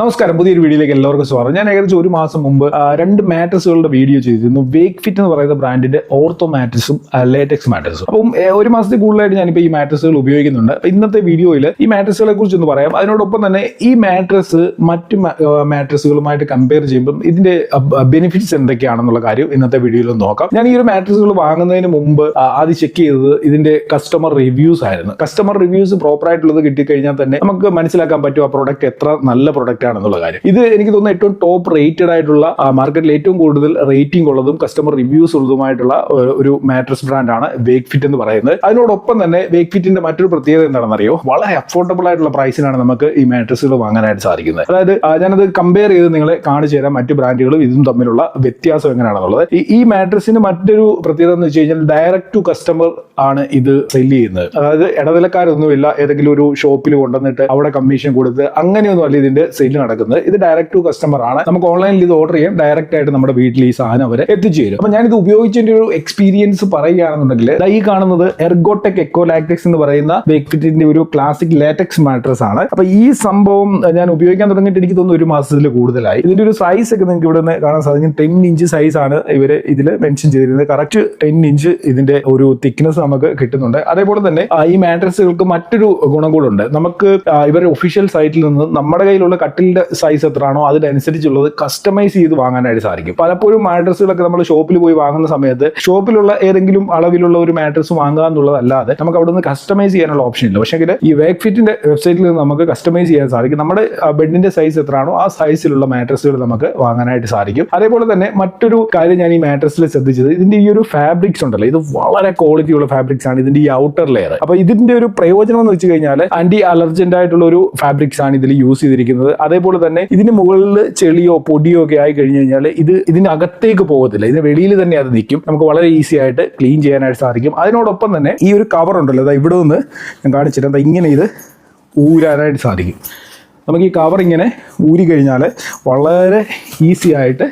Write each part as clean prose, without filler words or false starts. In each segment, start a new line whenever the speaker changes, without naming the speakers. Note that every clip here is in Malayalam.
നമസ്കാരം, പുതിയൊരു വീഡിയോയിലേക്ക് എല്ലാവർക്കും സ്വാഗതം. ഞാൻ ഏകദേശം ഒരു മാസം മുമ്പ് രണ്ട് മാട്രസുകളുടെ വീഡിയോ ചെയ്തിരുന്നു. വേക്ക് ഫിറ്റ് എന്ന് പറയുന്ന ബ്രാൻഡിന്റെ ഓർത്തോ മാട്രസും ലേറ്റക്സ് മാട്രസും. അപ്പം ഒരു മാസത്തിൽ കൂടുതലായിട്ട് ഞാനിപ്പോൾ ഈ മാട്രസുകൾ ഉപയോഗിക്കുന്നുണ്ട്. അപ്പൊ ഇന്നത്തെ വീഡിയോയിൽ ഈ മാട്രസുകളെ കുറിച്ച് ഒന്ന് പറയാം. അതിനോടൊപ്പം തന്നെ ഈ മാട്രസ് മറ്റു മാട്രസുകളുമായിട്ട് കമ്പയർ ചെയ്യുമ്പോൾ ഇതിന്റെ ബെനിഫിറ്റ്സ് എന്തൊക്കെയാണെന്നുള്ള കാര്യം ഇന്നത്തെ വീഡിയോയിൽ നോക്കാം. ഞാൻ ഈ ഒരു മാട്രസുകൾ വാങ്ങുന്നതിന് മുമ്പ് ആദ്യം ചെക്ക് ചെയ്തത് ഇതിന്റെ കസ്റ്റമർ റിവ്യൂസ് ആയിരുന്നു. കസ്റ്റമർ റിവ്യൂസ് പ്രോപ്പർ ആയിട്ടുള്ളത് കിട്ടിക്കഴിഞ്ഞാൽ തന്നെ നമുക്ക് മനസ്സിലാക്കാൻ പറ്റും ആ പ്രൊഡക്റ്റ് എത്ര നല്ല പ്രൊഡക്റ്റ് ആണെന്നുള്ള കാര്യം. ഇത് എനിക്ക് തോന്നുന്നു ഏറ്റവും ടോപ്പ് റേറ്റഡ് ആയിട്ടുള്ള മാർക്കറ്റിൽ ഏറ്റവും കൂടുതൽ റേറ്റിംഗ് ഉള്ളതും കസ്റ്റമർ റിവ്യൂസ് ഉള്ളതുമായിട്ടുള്ള ഒരു മാട്രസ് ബ്രാൻഡാണ് വേക്ക് ഫിറ്റ് എന്ന് പറയുന്നത്. അതിനോടൊപ്പം തന്നെ വേക്ക് ഫിറ്റിന്റെ മറ്റൊരു പ്രത്യേകത എന്താണെന്നറിയോ, വളരെ അഫോർഡബിൾ ആയിട്ടുള്ള പ്രൈസിനാണ് നമുക്ക് ഈ മാട്രസുകൾ വാങ്ങാനായിട്ട് സാധിക്കുന്നത്. അതായത് ഞാനത് കമ്പയർ ചെയ്ത് നിങ്ങളെ കാണിച്ചു തരാം മറ്റു ബ്രാൻഡുകളും ഇതും തമ്മിലുള്ള വ്യത്യാസം എങ്ങനെയാണെന്നുള്ളത്. ഈ മാട്രസിന് മറ്റൊരു പ്രത്യേകത എന്ന് വെച്ച് കഴിഞ്ഞാൽ ഡയറക്ട് ടു കസ്റ്റമർ ആണ് ഇത് സെല് ചെയ്യുന്നത്. അതായത് ഇടനിലക്കാരൊന്നുമില്ല, ഏതെങ്കിലും ഒരു ഷോപ്പിൽ കൊണ്ടുവന്നിട്ട് അവിടെ കമ്മീഷൻ കൊടുത്ത് അങ്ങനെയൊന്നും അല്ല ഇതിന്റെ സെയിൽ നടക്കുന്നത്. ഇത് ഡയറക്ട് ടു കസ്റ്റമർ ആണ്. നമുക്ക് ഓൺലൈനിൽ ഇത് ഓർഡർ ചെയ്യാം, ഡയറക്റ്റ് ആയിട്ട് നമ്മുടെ വീട്ടിൽ ഈ സാധനം അവരെ എത്തിച്ചു തരും. അപ്പൊ ഞാനിത് ഉപയോഗിച്ചതിന്റെ ഒരു എക്സ്പീരിയൻസ് പറയുകയാണെന്നുണ്ടെങ്കിൽ ഈ കാണുന്നത് എർഗോടെക് എക്കോ ലാറ്റക്സ് എന്ന് പറയുന്ന വേക്ക് ഫിറ്റിന്റെ ഒരു ക്ലാസിക് ലാറ്റക്സ് മാട്രസ് ആണ്. അപ്പൊ ഈ സംഭവം ഞാൻ ഉപയോഗിക്കാൻ തുടങ്ങിയിട്ട് എനിക്ക് തോന്നുന്നു ഒരു മാസത്തിൽ കൂടുതലായി. ഇതിന്റെ ഒരു സൈസ് ഒക്കെ നിങ്ങൾക്ക് ഇവിടെ നിന്ന് കാണാൻ സാധിക്കും. 10 ഇഞ്ച് സൈസ് ആണ് ഇവര് ഇതിൽ മെൻഷൻ ചെയ്തിരുന്നത്. കറക്റ്റ് 10 ഇഞ്ച് ഇതിന്റെ ഒരു തിക്നെസ് നമുക്ക് കിട്ടുന്നുണ്ട്. അതേപോലെ തന്നെ ഈ മാട്രസുകൾക്ക് മറ്റൊരു ഗുണം കൂടെ ഉണ്ട്. നമുക്ക് ഇവരുടെ ഒഫീഷ്യൽ സൈറ്റിൽ നിന്ന് നമ്മുടെ കയ്യിലുള്ള കട്ടിലിന്റെ സൈസ് എത്രയാണോ അതിനനുസരിച്ചുള്ളത് കസ്റ്റമൈസ് ചെയ്ത് വാങ്ങാനായിട്ട് സാധിക്കും. പലപ്പോഴും മാട്രസുകളൊക്കെ നമ്മൾ ഷോപ്പിൽ പോയി വാങ്ങുന്ന സമയത്ത് ഷോപ്പിലുള്ള ഏതെങ്കിലും അളവിലുള്ള ഒരു മാട്രസ് വാങ്ങുക എന്നുള്ളതല്ലാതെ നമുക്ക് അവിടെ നിന്ന് കസ്റ്റമൈസ് ചെയ്യാനുള്ള ഓപ്ഷൻ ഇല്ല. പക്ഷേ ഈ വേക്ക് ഫിറ്റിന്റെ വെബ്സൈറ്റിൽ നിന്ന് നമുക്ക് കസ്റ്റമൈസ് ചെയ്യാൻ സാധിക്കും. നമ്മുടെ ബെഡിന്റെ സൈസ് എത്രയാണോ ആ സൈസിലുള്ള മാട്രസുകൾ നമുക്ക് വാങ്ങാനായിട്ട് സാധിക്കും. അതേപോലെ തന്നെ മറ്റൊരു കാര്യം ഞാൻ ഈ മാട്രസിൽ ശ്രദ്ധിച്ചത്, ഇതിന്റെ ഈ ഒരു ഫാബ്രിക്സ് ഉണ്ടല്ലോ, ഇത് വളരെ ക്വാളിറ്റി ഉള്ള ഫാബ്രിക്സ് ആണ്. ഇതിന്റെ ഈ ഔട്ടർ ലെയർ, അപ്പൊ ഇതിന്റെ ഒരു പ്രയോജനം എന്ന് വെച്ച് കഴിഞ്ഞാൽ ആന്റി അലർജന്റ് ആയിട്ടുള്ള ഒരു ഫാബ്രിക്സ് ആണ് ഇതിൽ യൂസ് ചെയ്തിരിക്കുന്നത്. അതേപോലെ തന്നെ ഇതിന് മുകളിൽ ചെളിയോ പൊടിയോ ഒക്കെ ആയി കഴിഞ്ഞു കഴിഞ്ഞാൽ ഇതിനകത്തേക്ക് പോകത്തില്ല, ഇതിന് വെളിയിൽ തന്നെ അത് നിൽക്കും. നമുക്ക് വളരെ ഈസി ആയിട്ട് ക്ലീൻ ചെയ്യാനായിട്ട് സാധിക്കും. അതിനോടൊപ്പം തന്നെ ഈ ഒരു കവർ ഉണ്ടല്ലോ, അതാ ഇവിടെ നിന്ന് ഞാൻ കാണിച്ചിട്ട് ഇങ്ങനെ ഇത് ഊരാനായിട്ട് സാധിക്കും. നമുക്ക് ഈ കവർ ഇങ്ങനെ ഊരി കഴിഞ്ഞാൽ വളരെ ഈസി ആയിട്ട്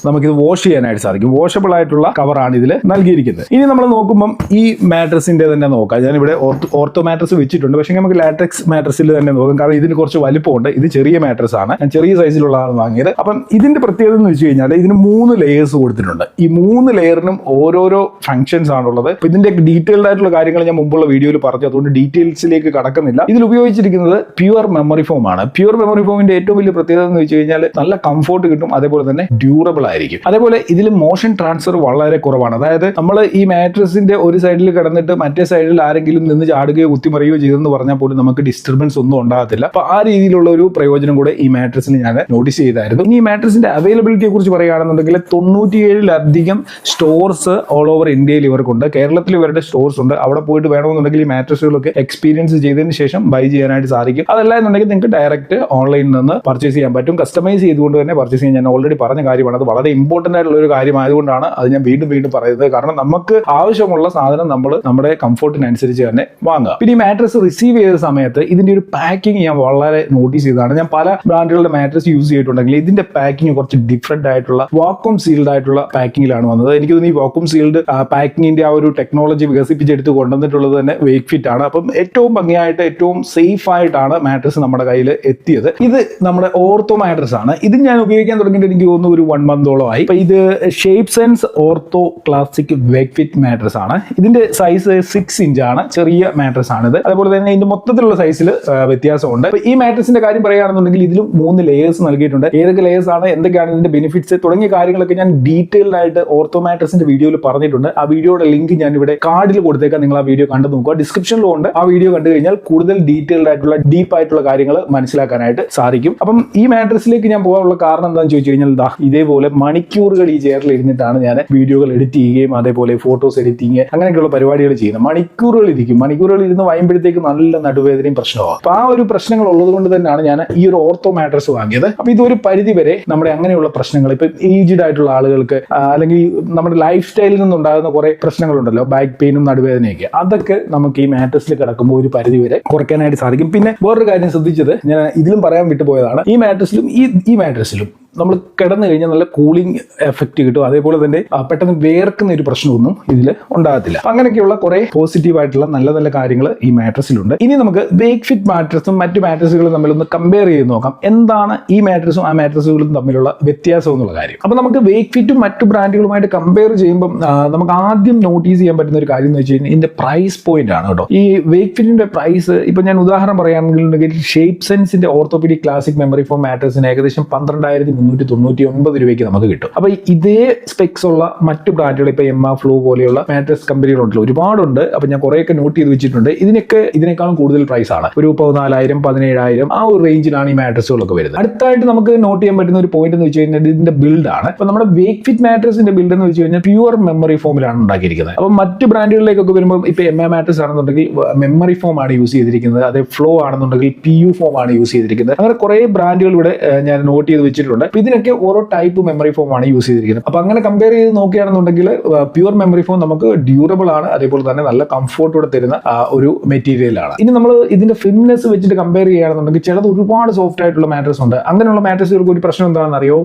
നമുക്കിത് വാഷ് ചെയ്യാനായിട്ട് സാധിക്കും. വാഷബിൾ ആയിട്ടുള്ള കവറാണ് ഇതിൽ നൽകിയിരിക്കുന്നത്. ഇനി നമ്മൾ നോക്കുമ്പം ഈ മാട്രസിന്റെ തന്നെ നോക്കാം. ഞാനിവിടെ ഓർത്തോ മാട്രസ് വെച്ചിട്ടുണ്ട്, പക്ഷേ നമുക്ക് ലാറ്റക്സ് മാട്രസിൽ തന്നെ നോക്കാം. കാരണം ഇതിന് കുറച്ച് വലിപ്പമുണ്ട്. ഇത് ചെറിയ മാട്രസ് ആണ്, ഞാൻ ചെറിയ സൈസിലുള്ളതാണ് വാങ്ങിയത്. അപ്പം ഇതിന്റെ പ്രത്യേകത എന്ന് വെച്ച് കഴിഞ്ഞാൽ ഇതിന് 3 ലെയേഴ്സ് കൊടുത്തിട്ടുണ്ട്. ഈ 3 ലെയറിനും ഓരോരോ ഫംഗ്ഷൻസ് ആണുള്ളത്. അപ്പൊ ഇതിന്റെ ഡീറ്റെയിൽഡ് ആയിട്ടുള്ള കാര്യങ്ങൾ ഞാൻ മുമ്പുള്ള വീഡിയോയിൽ പറഞ്ഞു, അതുകൊണ്ട് ഡീറ്റെയിൽസിലേക്ക് കടക്കുന്നില്ല. ഇതിൽ ഉപയോഗിച്ചിരിക്കുന്നത് പ്യുവർ മെമ്മറി ഫോം ആണ്. പ്യുവർ മെമ്മറി ഫോമിന്റെ ഏറ്റവും വലിയ പ്രത്യേകത എന്ന് വെച്ച് കഴിഞ്ഞാൽ നല്ല കംഫോർട്ട് കിട്ടും, അതേപോലെ തന്നെ ഡ്യൂറബിൾ ആയിരിക്കും. അതേപോലെ ഇതിൽ മോഷൻ ട്രാൻസ്ഫർ വളരെ കുറവാണ്. അതായത് നമ്മൾ ഈ മാട്രസിന്റെ ഒരു സൈഡിൽ കിടന്നിട്ട് മറ്റേ സൈഡിൽ ആരെങ്കിലും നിന്ന് ചാടുകയോ കുത്തിമറിയുകയോ ചെയ്തെന്ന് പറഞ്ഞാൽ പോലും നമുക്ക് ഡിസ്റ്റർബൻസ് ഒന്നും ഉണ്ടാകത്തില്ല. അപ്പൊ ആ രീതിയിലുള്ള ഒരു പ്രയോജനം കൂടെ ഈ മാട്രസിന് ഞാൻ നോട്ടീസ് ചെയ്തായിരുന്നു. ഇനി ഈ മാട്രസിന്റെ അവൈലബിലിറ്റിയെ കുറിച്ച് പറയുകയാണെന്നുണ്ടെങ്കിൽ 97-ലധികം സ്റ്റോർസ് ഓൾ ഓവർ ഇന്ത്യയിൽ ഇവർക്കുണ്ട്. കേരളത്തിൽ ഇവരുടെ സ്റ്റോർസ് ഉണ്ട്. അവിടെ പോയിട്ട് വേണമെന്നുണ്ടെങ്കിൽ ഈ മാട്രസുകളൊക്കെ എക്സ്പീരിയൻസ് ചെയ്തതിന് ശേഷം ബൈ ചെയ്യാനായിട്ട് സാധിക്കും. അതല്ല എന്നുണ്ടെങ്കിൽ നിങ്ങൾക്ക് ഡയറക്റ്റ് ഓൺലൈനിൽ നിന്ന് പർച്ചേസ് ചെയ്യാൻ പറ്റും. കസ്റ്റമൈസ് ചെയ്തുകൊണ്ട് തന്നെ പർച്ചേസ് ചെയ്യാൻ ഞാൻ ഓൾറെഡി പറഞ്ഞ കാര്യമാണ്. അത് വളരെ ഇമ്പോർട്ടന്റ് ആയിട്ടുള്ള ഒരു കാര്യമായതുകൊണ്ടാണ് അത് ഞാൻ വീണ്ടും പറയുന്നത്. കാരണം നമുക്ക് ആവശ്യമുള്ള സാധനം നമ്മൾ നമ്മുടെ കംഫോർട്ടിനനുസരിച്ച് തന്നെ വാങ്ങുക. പിന്നെ ഈ മാട്രസ് റിസീവ് ചെയ്ത സമയത്ത് ഇതിന്റെ ഒരു പാക്കിംഗ് ഞാൻ വളരെ നോട്ടീസ് ചെയ്തതാണ്. ഞാൻ പല ബ്രാൻഡുകളുടെ മാട്രസ് യൂസ് ചെയ്തിട്ടുണ്ടെങ്കിൽ ഇതിന്റെ പാക്കിംഗ് കുറച്ച് ഡിഫറെന്റ് ആയിട്ടുള്ള വാക്വം സീൽഡ് ആയിട്ടുള്ള പാക്കിങ്ങിലാണ് വന്നത്. എനിക്ക് തോന്നുന്നു ഈ വാക്വം സീൽഡ് പാക്കിങ്ങിന്റെ ആ ഒരു ടെക്നോളജി വികസിപ്പിച്ചെടുത്ത് കൊണ്ടുവന്നിട്ടുള്ളത് തന്നെ വേക്ക് ഫിറ്റ് ആണ്. അപ്പം ഏറ്റവും ഭംഗിയായിട്ട് ഏറ്റവും സേഫ് ആയിട്ടാണ് മാട്രസ് നമ്മുടെ കയ്യിൽ എത്തിയത്. ഇത് നമ്മുടെ ഓർത്തോ മാട്രസ് ആണ്. ഇത് ഞാൻ ഉപയോഗിക്കാൻ തുടങ്ങിയിട്ട് എനിക്ക് തോന്നുന്നു ഒരു 1 മന്തോളം ആയി. ഇത് shape sense ortho classic wake fit mattress ആണ്. ഇതിന്റെ സൈസ് 6 ഇഞ്ച് ആണ്, ചെറിയ മാട്രസ് ആണിത്. അതുപോലെ തന്നെ ഇതിന്റെ മൊത്തത്തിലുള്ള സൈസിൽ വ്യത്യാസമുണ്ട്. ഈ മാട്രസിന്റെ കാര്യം പറയുകയാണെന്നുണ്ടെങ്കിൽ ഇതിലും 3 ലെയേഴ്സ് നൽകിയിട്ടുണ്ട്. ഏതൊക്കെ ലെയേഴ്സ് ആണ്, എന്തൊക്കെയാണ് ഇതിന്റെ ബെനിഫിറ്റ്സ് തുടങ്ങിയ കാര്യങ്ങളൊക്കെ ഞാൻ ഡീറ്റെയിൽഡ് ആയിട്ട് ഓർത്തോ മാട്രസിന്റെ വീഡിയോയിൽ പറഞ്ഞിട്ടുണ്ട്. ആ വീഡിയോയുടെ ലിങ്ക് ഞാൻ ഇവിടെ കാർഡിൽ കൊടുത്തേക്കാം. നിങ്ങൾ ആ വീഡിയോ കണ്ടു നോക്കുക. ഡിസ്ക്രിപ്ഷനിലും ഉണ്ട്. ആ വീഡിയോ കണ്ടു കഴിഞ്ഞാൽ കൂടുതൽ ഡീറ്റെയിൽഡ് ആയിട്ടുള്ള ഡീപ്പ് ആയിട്ടുള്ള കാര്യങ്ങൾ മനസ്സിലാക്കാനായിട്ട് സാധിക്കും. അപ്പം ഈ മാട്രസിലേക്ക് ഞാൻ പോകാനുള്ള കാരണം എന്താണെന്ന് ചോദിച്ചു കഴിഞ്ഞാൽ ഇതേപോലെ മണിക്കൂറുകൾ ഈ ചെയറിൽ ഇരുന്നിട്ടാണ് ഞാൻ വീഡിയോകൾ എഡിറ്റ് ചെയ്യുകയും അതേപോലെ ഫോട്ടോസ് എഡിറ്റിങ് അങ്ങനെയൊക്കെയുള്ള പരിപാടികൾ ചെയ്യുന്നത്. മണിക്കൂറുകൾ ഇരുന്ന് വായുമ്പോഴത്തേക്ക് നല്ല നടുവേദനയും പ്രശ്നമാണ്. അപ്പൊ ആ ഒരു പ്രശ്നങ്ങൾ ഉള്ളത് കൊണ്ട് തന്നെയാണ് ഞാൻ ഈ ഒരു ഓർത്തോ മാട്രസ് വാങ്ങിയത്. അപ്പൊ ഇതൊരു പരിധി വരെ നമ്മുടെ അങ്ങനെയുള്ള പ്രശ്നങ്ങൾ, ഇപ്പൊ ഏജ്ഡ് ആയിട്ടുള്ള ആളുകൾക്ക് അല്ലെങ്കിൽ നമ്മുടെ ലൈഫ് സ്റ്റൈലിൽ നിന്നുണ്ടാകുന്ന കുറെ പ്രശ്നങ്ങളുണ്ടല്ലോ, ബാക്ക് പെയിനും നടുവേദനയൊക്കെ, അതൊക്കെ നമുക്ക് ഈ മാട്രസിൽ കിടക്കുമ്പോൾ ഒരു പരിധി വരെ കുറയ്ക്കാനായിട്ട് സാധിക്കും. പിന്നെ വേറൊരു കാര്യം ശ്രദ്ധിച്ചത്, ഞാൻ ഇതിലും പറയാൻ വിട്ടുപോയതാണ്, ഈ മാട്രസിലും നമ്മൾ കിടന്നു കഴിഞ്ഞാൽ നല്ല കൂളിംഗ് എഫക്റ്റ് കിട്ടും. അതേപോലെ തന്നെ പെട്ടെന്ന് വേർക്കുന്ന ഒരു പ്രശ്നമൊന്നും ഇതിൽ ഉണ്ടാകത്തില്ല. അങ്ങനെയൊക്കെയുള്ള കുറെ പോസിറ്റീവ് ആയിട്ടുള്ള നല്ല നല്ല കാര്യങ്ങൾ ഈ മാട്രസിലുണ്ട്. ഇനി നമുക്ക് വേക്ക് ഫിറ്റ് മാട്രസും മറ്റു മാട്രസുകളും തമ്മിലൊന്ന് കമ്പയർ ചെയ്ത് നോക്കാം. എന്താണ് ഈ മാട്രസും ആ മാട്രസുകളും തമ്മിലുള്ള വ്യത്യാസം എന്നുള്ള കാര്യം. അപ്പൊ നമുക്ക് വേക്ക് ഫിറ്റും മറ്റു ബ്രാൻഡുകളുമായിട്ട് കമ്പയർ ചെയ്യുമ്പോൾ നമുക്ക് ആദ്യം നോട്ടീസ് ചെയ്യാൻ പറ്റുന്ന ഒരു കാര്യം എന്ന് വെച്ച് കഴിഞ്ഞാൽ ഇതിന്റെ പ്രൈസ് പോയിന്റ് ആണ് കേട്ടോ. ഈ വേക്ക് ഫിറ്റിന്റെ പ്രൈസ് ഇപ്പൊ ഞാൻ ഉദാഹരണം പറയുകയാണെന്നുണ്ടെങ്കിൽ ഷേപ്പ് സെൻസിന്റെ ഓർത്തോപീഡിക് ക്ലാസിക് മെമ്മറി ഫോം മാട്രസിന് ഏകദേശം 12,399 രൂപയ്ക്ക് നമുക്ക് കിട്ടും. അപ്പൊ ഇതേ സ്പെക്സ് ഉള്ള മറ്റു ബ്രാൻഡുകൾ ഇപ്പൊ എമ്മ ഫ്ലോ പോലെയുള്ള മാട്രസ് കമ്പനികളുണ്ടല്ലോ, ഒരുപാടുണ്ട്. അപ്പൊ ഞാൻ കുറെയൊക്കെ നോട്ട് ചെയ്ത് വെച്ചിട്ടുണ്ട്. ഇതിനേക്കാളും കൂടുതൽ പ്രൈസ് ആണ്. ഒരു 14,000 17,000 ആ ഒരു റേഞ്ചിലാണ് ഈ മാട്രസുകളൊക്കെ വരുന്നത്. അടുത്തായിട്ട് നമുക്ക് നോട്ട് ചെയ്യാൻ പറ്റുന്ന ഒരു പോയിന്റ് എന്ന് വെച്ച് കഴിഞ്ഞാൽ ഇതിന്റെ ബിൽഡാണ്. ഇപ്പൊ നമ്മുടെ വേക്ക് ഫിറ്റ് മാട്രസിന്റെ ബിൽഡ് എന്ന് വെച്ച് കഴിഞ്ഞാൽ പ്യുവർ മെമ്മറി ഫോമിലാണ് ഉണ്ടാക്കിയിരിക്കുന്നത്. അപ്പൊ മറ്റ് ബ്രാൻഡുകളിലേക്കൊക്കെ വരുമ്പോൾ ഇപ്പൊ എം എ മാട്രസ് ആണെന്നുണ്ടെങ്കിൽ മെമ്മറി ഫോം ആണ് യൂസ് ചെയ്തിരിക്കുന്നത്. അതേ ഫ്ലോ ആണെന്നുണ്ടെങ്കിൽ PU ഫോം ആണ് യൂസ് ചെയ്തിരിക്കുന്നത്. അങ്ങനെ കുറെ ബ്രാൻഡുകൾ ഇവിടെ ഞാൻ നോട്ട് ചെയ്ത് വെച്ചിട്ടുണ്ട്. അപ്പൊ ഇതിനൊക്കെ ഓരോ ടൈപ്പ് മെമ്മറി ഫോം ആണ് യൂസ് ചെയ്തിരിക്കുന്നത്. അപ്പൊ അങ്ങനെ കമ്പയർ ചെയ്ത് നോക്കുകയാണെന്നുണ്ടെങ്കിൽ പ്യുവർ മെമ്മറി ഫോം നമുക്ക് ഡ്യൂറബിൾ ആണ്, അതേപോലെ തന്നെ നല്ല കംഫോർട്ടോടെ തരുന്ന ഒരു മെറ്റീരിയൽ ആണ്. ഇനി നമ്മൾ ഇതിന്റെ ഫിംനെസ് വെച്ചിട്ട് കമ്പയർ ചെയ്യുകയാണെന്നുണ്ടെങ്കിൽ ചിലത് ഒരുപാട് സോഫ്റ്റ് ആയിട്ടുള്ള മാട്രസ് ഉണ്ട്. അങ്ങനെയുള്ള മാട്രസുകൾക്ക് ഒരു പ്രശ്നം എന്താണെന്ന് അറിയോ,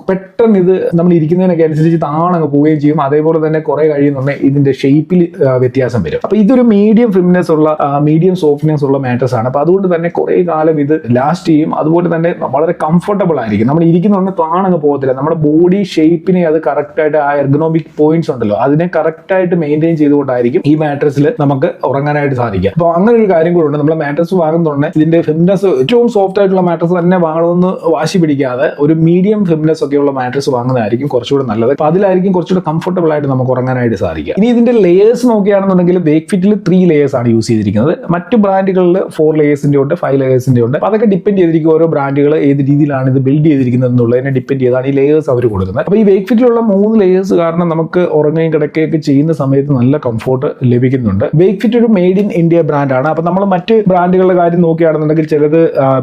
പെട്ടെന്ന് ഇത് നമ്മൾ ഇരിക്കുന്നതിനൊക്കെ അനുസരിച്ച് താണങ്ങ് പോവുകയും ചെയ്യും. അതേപോലെ തന്നെ കുറെ കഴിയുന്നുണ്ടെങ്കിൽ ഇതിന്റെ ഷേപ്പിൽ വ്യത്യാസം വരും. അപ്പൊ ഇതൊരു മീഡിയം ഫിംനെസ് ഉള്ള മീഡിയം സോഫ്റ്റ്നെസ് ഉള്ള മാട്രസ് ആണ്. അപ്പൊ അതുകൊണ്ട് തന്നെ കുറെ കാലം ഇത് ലാസ്റ്റ് ചെയ്യും. അതുപോലെ തന്നെ വളരെ കംഫർട്ടബിൾ ആയിരിക്കും. നമ്മൾ ഇരിക്കുന്നുണ്ട് താണങ്ങ് പോകത്തില്ല. നമ്മുടെ ബോഡി ഷേപ്പിനെ അത് കറക്റ്റ് ആയിട്ട് ആ എർഗണോമിക് പോയിന്റ്സ് ഉണ്ടല്ലോ അതിനെ കറക്റ്റ് ആയിട്ട് മെയിൻറ്റെയിൻ ചെയ്തുകൊണ്ടായിരിക്കും ഈ മാട്രസിൽ നമുക്ക് ഉറങ്ങാനായിട്ട് സാധിക്കുക. അപ്പൊ അങ്ങനെ ഒരു കാര്യം കൂടെ ഉണ്ട്. നമ്മൾ മാട്രസ് വാങ്ങുന്നുണ്ട് ഇതിന്റെ ഫിംനെസ് ഏറ്റവും സോഫ്റ്റ് ആയിട്ടുള്ള മാട്രസ് തന്നെ വാങ്ങണമെന്ന് വാശി പിടിക്കാതെ ഒരു മീഡിയം ഫിംനെസ് ഒക്കെയുള്ള മാട്രസ് വാങ്ങുന്നതായിരിക്കും കുറച്ചുകൂടെ നല്ലത്. അപ്പൊ അതിലായിരിക്കും കുറച്ചുകൂടെ കംഫർട്ടബിൾ ആയിട്ട് നമുക്ക് ഉറങ്ങാനായിട്ട് സാധിക്കുക. ഇനി ഇതിന്റെ ലേയേഴ്സ് നോക്കുകയാണെന്നുണ്ടെങ്കിൽ വേക്ക് ഫിറ്റിൽ 3 ലേയേഴ്സ് ആണ് യൂസ് ചെയ്തിരിക്കുന്നത്. മറ്റു ബ്രാൻഡുകളിൽ 4 ലേയേഴ്സിന്റെ ഉണ്ട്, 5 ലേയേഴ്സിന്റെ ഉണ്ട്. അതൊക്കെ ഡിപ്പെൻഡ് ചെയ്തിരിക്കും ഓരോ ബ്രാൻഡുകൾ ഏത് രീതിയിലാണ് ഇത് ബിൽഡ് ചെയ്തിരിക്കുന്നത് എന്നുള്ളതിനെ ഡിപ്പെൻഡ് ചെയ്താണ് ഈ ലേയേഴ്സ് അവർ കൊടുക്കുന്നത്. അപ്പൊ ഈ വേക്ക് ഫിറ്റിലുള്ള 3 ലേയേഴ്സ് കാരണം നമുക്ക് ഉറങ്ങുകയും കിടക്കുകയൊക്കെ ചെയ്യുന്ന സമയത്ത് നല്ല കംഫോർട്ട് ലഭിക്കുന്നുണ്ട്. വേക്ക് ഫിറ്റ് ഒരു മെയ്ഡ് ഇൻ ഇന്ത്യ ബ്രാൻഡാണ്. അപ്പൊ നമ്മൾ മറ്റ് ബ്രാൻഡുകളുടെ കാര്യം നോക്കുകയാണെന്നുണ്ടെങ്കിൽ ചിലത്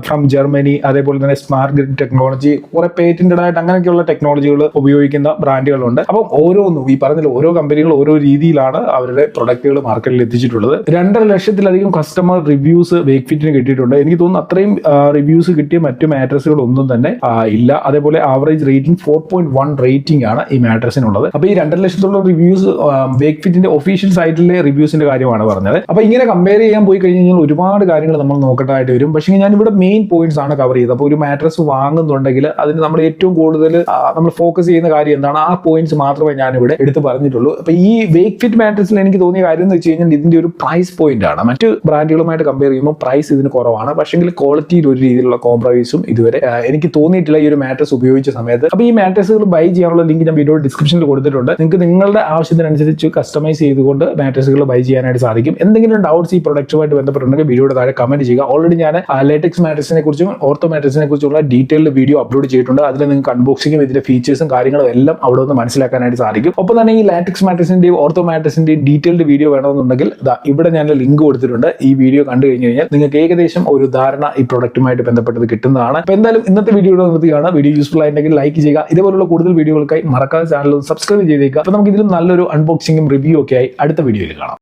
ഫ്രം ജർമ്മനി, അതേപോലെ തന്നെ സ്മാർട്ട് ഗ്രിഡ് ടെക്നോളജി, കുറെ പേറ്റന്റഡ് ആയിട്ട് അങ്ങനെയൊക്കെയുള്ള ടെക്നോളജികൾ ഉപയോഗിക്കുന്ന ബ്രാൻഡുകളുണ്ട്. അപ്പം ഓരോന്നും ഈ പറഞ്ഞ ഓരോ കമ്പനികൾ ഓരോ രീതിയിലാണ് അവരുടെ പ്രൊഡക്റ്റുകൾ മാർക്കറ്റിൽ എത്തിച്ചിട്ടുള്ളത്. 2.5 ലക്ഷത്തിലധികം കസ്റ്റമർ റിവ്യൂസ് വേക്ക് ഫിറ്റിന് കിട്ടിയിട്ടുണ്ട്. എനിക്ക് തോന്നുന്നു അത്രയും റിവ്യൂസ് കിട്ടിയ മറ്റു മാട്രസുകൾ ഒന്നും തന്നെ ഇല്ല. അതേപോലെ ആവറേജ് റേറ്റിംഗ് 4.1 റേറ്റിംഗ് ആണ് ഈ മാട്രസിനുള്ളത്. അപ്പൊ ഈ 2.5 ലക്ഷത്തോളം റിവ്യൂസ് വേക്ക് ഫിറ്റിന്റെ ഒഫീഷ്യൽ സൈറ്റിലെ റിവ്യൂസിന്റെ കാര്യമാണ് പറഞ്ഞത്. അപ്പൊ ഇങ്ങനെ കമ്പയർ ചെയ്യാൻ പോയി കഴിഞ്ഞാൽ ഒരുപാട് കാര്യങ്ങൾ നമ്മൾ നോക്കേണ്ടതായിട്ട് വരും. പക്ഷേ ഞാൻ ഇവിടെ മെയിൻ പോയിന്റ്സ് ആണ് കവർ ചെയ്തത്. അപ്പൊ ഒരു മാട്രസ് വാങ്ങുന്നുണ്ടെങ്കിൽ അതിന് നമ്മൾ ഏറ്റവും കൂടുതൽ നമ്മൾ ഫോക്കസ് ചെയ്യുന്ന കാര്യം എന്താണ്, ആ പോയിന്റ്സ് മാത്രമേ ഞാൻ ഇവിടെ എടുത്ത് പറഞ്ഞിട്ടുള്ളൂ. അപ്പൊ ഈ വേക്ക് ഫിറ്റ് മാട്രസിൽ എനിക്ക് തോന്നിയ കാര്യം എന്ന് വെച്ച് കഴിഞ്ഞാൽ ഇതിന്റെ ഒരു പ്രൈസ് പോയിന്റ് ആണ്. മറ്റു ബ്രാൻഡുകളുമായിട്ട് കമ്പയർ ചെയ്യുമ്പോൾ പ്രൈസ് ഇതിന് കുറവാണ്. പക്ഷെങ്കിൽ ക്വാളിറ്റിയിൽ ഒരു രീതിയിലുള്ള കോംപ്രമൈസും ഇതുവരെ എനിക്ക് തോന്നിയിട്ടില്ല ഈ ഒരു മാട്രസ് ഉപയോഗിച്ച സമയത്ത്. അപ്പൊ ഈ മാട്രസുകൾ ബൈ ചെയ്യാനുള്ള ലിങ്ക് ഞാൻ വീഡിയോ ഡിസ്ക്രിപ്ഷനിൽ കൊടുത്തിട്ടുണ്ട്. നിങ്ങൾക്ക് നിങ്ങളുടെ ആവശ്യത്തിനനുസരിച്ച് കസ്റ്റമൈസ് ചെയ്തുകൊണ്ട് മാട്രസുകൾ ബൈ ചെയ്യാനായിട്ട് സാധിക്കും. എന്തെങ്കിലും ഡൗട്ട്സ് ഈ പ്രൊഡക്റ്റുമായിട്ട് ബന്ധപ്പെട്ടുണ്ടെങ്കിൽ വീഡിയോയുടെ താഴെ കമന്റ് ചെയ്യുക. ഓൾറെഡി ഞാൻ ലേറ്റക്സ് മാട്രസിനെ കുറിച്ചും ഓർത്തോ മാട്രസിനെ കുറിച്ചുള്ള ഡീറ്റെയിൽഡ് വീഡിയോ അപ്ലോഡ് ചെയ്തിട്ടുണ്ട്. അതിൽ നിങ്ങൾക്ക് അൺബോക്സിംഗും ഇതിന്റെ ഫീച്ചേഴ്സും കാര്യങ്ങളും എല്ലാം അവിടെ നിന്ന് മനസ്സിലാക്കാനായിട്ട് സാധിക്കും. ഒപ്പം തന്നെ ഈ ലാറ്റക്സ് മാട്രസിന്റെയും ഓർത്തോ മാട്രസിന്റെയും ഡീറ്റെയിൽഡ് വീഡിയോ വേണമെന്നുണ്ടെങ്കിൽ ഇവിടെ ഞാൻ ലിങ്ക് കൊടുത്തിട്ടുണ്ട്. ഈ വീഡിയോ കണ്ടു കഴിഞ്ഞ് കഴിഞ്ഞാൽ നിങ്ങൾക്ക് ഏകദേശം ഒരു ധാരണ ഈ പ്രൊഡക്റ്റുമായിട്ട് ബന്ധപ്പെട്ടത് കിട്ടുന്നതാണ്. അപ്പൊ എന്തായാലും ഇന്നത്തെ വീഡിയോയുടെ നിർത്തിയാണ്. വീഡിയോ യൂസ്ഫുൾ ആയിട്ടുണ്ടെങ്കിൽ ലൈക്ക് ചെയ്യുക. ഇതുപോലുള്ള കൂടുതൽ വീഡിയോകൾക്കായി മറക്കാതെ ചാനൽ സബ്സ്ക്രൈബ് ചെയ്തേക്കുക. അപ്പൊ നമുക്ക് ഇതിലും നല്ലൊരു അൺബോക്സിംഗും റിവ്യൂ ഒക്കെ ആയി അടുത്ത വീഡിയോയിൽ കാണാം.